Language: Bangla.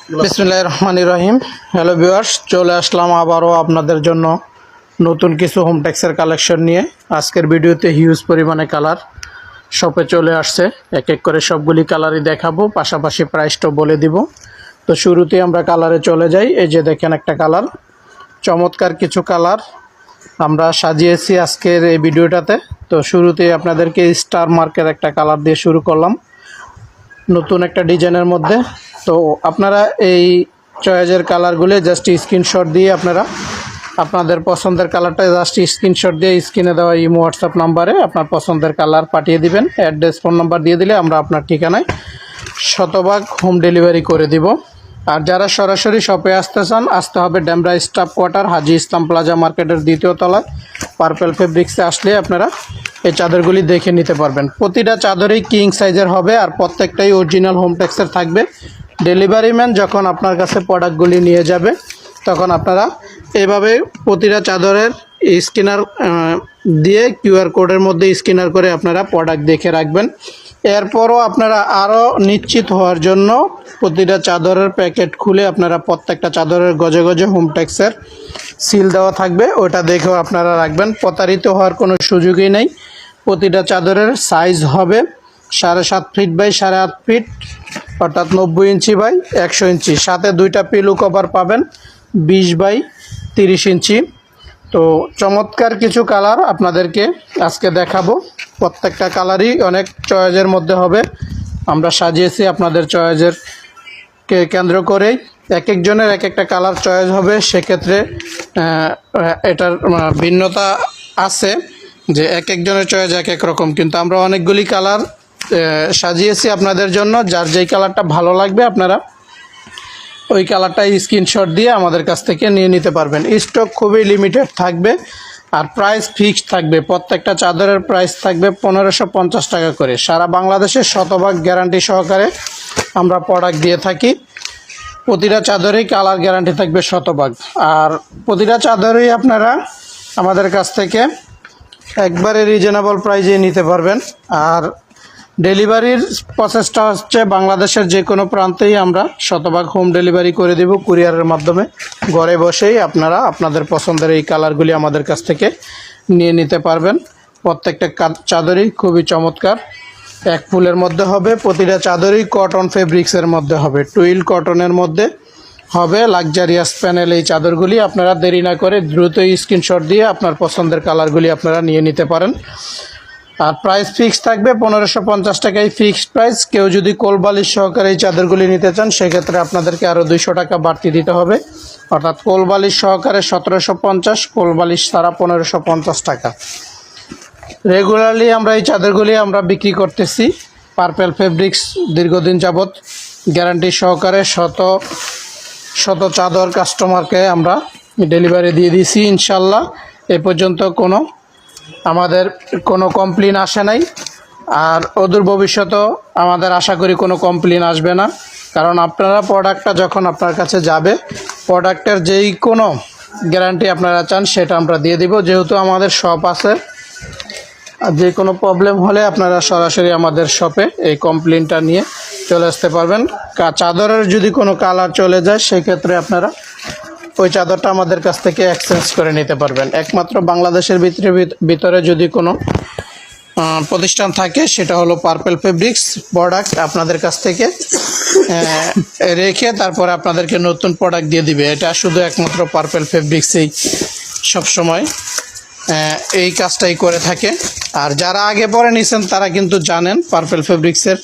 বিসমিল্লাহির রহমানির রহিম। হ্যালো ভিউয়ার্স, চলে আসলাম আবারও আপনাদের জন্য নতুন কিছু হোমটেক্সের কালেকশন নিয়ে। আজকের ভিডিওতে হিউজ পরিমাণে কালার শপে চলে আসছে। এক এক করে সবগুলি কালারই দেখাবো, পাশাপাশি প্রাইসটাও বলে দিব। তো শুরুতেই আমরা কালারে চলে যাই। এই যে দেখেন একটা কালার, চমৎকার কিছু কালার আমরা সাজিয়েছি আজকের এই ভিডিওটাতে। তো শুরুতেই আপনাদেরকে স্টার মার্কের একটা কালার দিয়ে শুরু করলাম, নতুন একটা ডিজাইনের মধ্যে। তো আপনারা এই চয়েসের কালারগুলি জাস্ট স্ক্রিনশট দিয়ে আপনারা আপনাদের পছন্দের কালারটা জাস্ট স্ক্রিনশট দিয়ে স্ক্রিনে দেওয়া ইমো হোয়াটসঅ্যাপ নাম্বারে আপনার পছন্দের কালার পাঠিয়ে দিবেন। অ্যাড্রেস, ফোন নাম্বার দিয়ে দিলে আমরা আপনার ঠিকানায় শতভাগ হোম ডেলিভারি করে দিব। আর যারা সরাসরি শপে আসতে চান, আসতে হবে ডেমরা স্টাফ কোয়ার্টার, হাজি ইসলাম প্লাজা মার্কেটের দ্বিতীয় তলায় পার্পেল ফেব্রিক্সে। আসলে আপনারা এই চাদরগুলি দেখে নিতে পারবেন। প্রতিটা চাদরই কিং সাইজের হবে আর প্রত্যেকটাই অরিজিনাল হোমটেক্সের থাকবে। ডেলিভারি ম্যান যখন আপনার কাছে প্রোডাক্টগুলি নিয়ে যাবে, তখন আপনারা এভাবে প্রতিটা চাদরের স্ক্যানার দিয়ে কিউআর কোডের মধ্যে স্ক্যানার করে আপনারা প্রোডাক্ট দেখে রাখবেন। এরপরও আপনারা আরও নিশ্চিত হওয়ার জন্য প্রতিটা চাদরের প্যাকেট খুলে আপনারা প্রত্যেকটা চাদরের গজে গজে হোমটেক্সের সিল দেওয়া থাকবে, ওটা দেখেও আপনারা রাখবেন। প্রতারিত হওয়ার কোনো সুযোগই নেই। প্রতিটা চাদরের সাইজ হবে 7.5 ফিট বাই 8.5 ফিট, অর্থাৎ 90 ইঞ্চি বাই 100 ইঞ্চি। সাথে দুইটা পিলো কভার পাবেন 20 বাই 30 ইঞ্চি। তো চমৎকার কিছু কালার আপনাদেরকে আজকে দেখাবো। প্রত্যেকটা কালারই অনেক চয়েসের মধ্যে হবে। আমরা সাজিয়েছি আপনাদের চয়েসেরকে কেন্দ্র করেই। এক একজনের এক একটা কালার চয়েস হবে, সেক্ষেত্রে এটার ভিন্নতা আছে যে এক একজনের চয়েস এক এক রকম, কিন্তু আমরা অনেকগুলি কালার সাজিয়েছি আপনাদের জন্য। যার যেই কালারটা ভালো লাগবে আপনারা ওই কালারটাই স্ক্রিনশট দিয়ে আমাদের কাছ থেকে নিয়ে নিতে পারবেন। স্টক খুবই লিমিটেড থাকবে আর প্রাইস ফিক্সড থাকবে। প্রত্যেকটা চাদরের প্রাইস থাকবে 1550 টাকা করে। সারা বাংলাদেশে শতভাগ গ্যারান্টি সহকারে আমরা প্রোডাক্ট দিয়ে থাকি। প্রতিটা চাদরেই কালার গ্যারান্টি থাকবে শতভাগ। আর প্রতিটা চাদরেই আপনারা আমাদের কাছ থেকে একবারে রিজনেবল প্রাইজে নিতে পারবেন। আর ডেলিভারির প্রসেসটা হচ্ছে বাংলাদেশের যে কোনো প্রান্তেই আমরা শতভাগ হোম ডেলিভারি করে দেব কুরিয়ারের মাধ্যমে। ঘরে বসেই আপনারা আপনাদের পছন্দের এই কালারগুলি আমাদের কাছ থেকে নিয়ে নিতে পারবেন। প্রত্যেকটা চাদরই খুবই চমৎকার, এক ফুলের মধ্যে হবে। প্রতিটা চাদরই কটন ফেব্রিক্সের মধ্যে হবে, টুইল কটনের মধ্যে হবে। লাক্সারিয়াস প্যানেল এই চাদরগুলি। আপনারা দেরি না করে দ্রুত স্ক্রিনশট দিয়ে আপনার পছন্দের কালারগুলি আপনারা নিয়ে নিতে পারেন। আর প্রাইস ফিক্স থাকবে 1550 টাকায় ফিক্সড প্রাইস। কেউ যদি কোলবালিশ সহকারে এই চাদরগুলি নিতে চান, সেক্ষেত্রে আপনাদেরকে আরও 200 টাকা বাড়তি দিতে হবে, অর্থাৎ কোলবালিশ সহকারে 1750, কোলবালিশ ছাড়া 1550 টাকা। রেগুলারলি আমরা এই চাদরগুলি আমরা বিক্রি করতেছি। পার্পেল ফেব্রিক্স দীর্ঘদিন যাবৎ গ্যারান্টি সহকারে শত চাদর কাস্টমারকে আমরা ডেলিভারি দিয়ে দিয়েছি ইনশাল্লাহ। এ পর্যন্ত আমাদের কোনো কমপ্লেন আসে নাই, আর অদূর ভবিষ্যতেও আমাদের আশা করি কোনো কমপ্লেন আসবে না। কারণ আপনারা প্রোডাক্টটা যখন আপনার কাছে যাবে, প্রোডাক্টের যেই কোনো গ্যারান্টি আপনারা চান সেটা আমরা দিয়ে দিব। যেহেতু আমাদের শপ আছে, আর যে কোনো প্রবলেম হলে আপনারা সরাসরি আমাদের শপে এই কমপ্লেনটা নিয়ে চলে আসতে পারবেন। চাদরের যদি কোনো কালার চলে যায়, সেক্ষেত্রে আপনারা ওই চাদরটা আমাদের কাছ থেকে এক্সচেঞ্জ করে নিতে পারবেন। একমাত্র বাংলাদেশের ভিতরে যদি কোনো প্রতিষ্ঠান থাকে, সেটা হলো পার্পেল ফেব্রিক্স। প্রোডাক্ট আপনাদের কাছ থেকে রেখে তারপরে আপনাদেরকে নতুন প্রোডাক্ট দিয়ে দিবে। এটা শুধু একমাত্র পার্পেল ফেব্রিক্সেই সবসময় এই কাজটাই করে থাকে। আর যারা আগে পরে নিছেন তারা কিন্তু জানেন পার্পেল ফেব্রিক্সের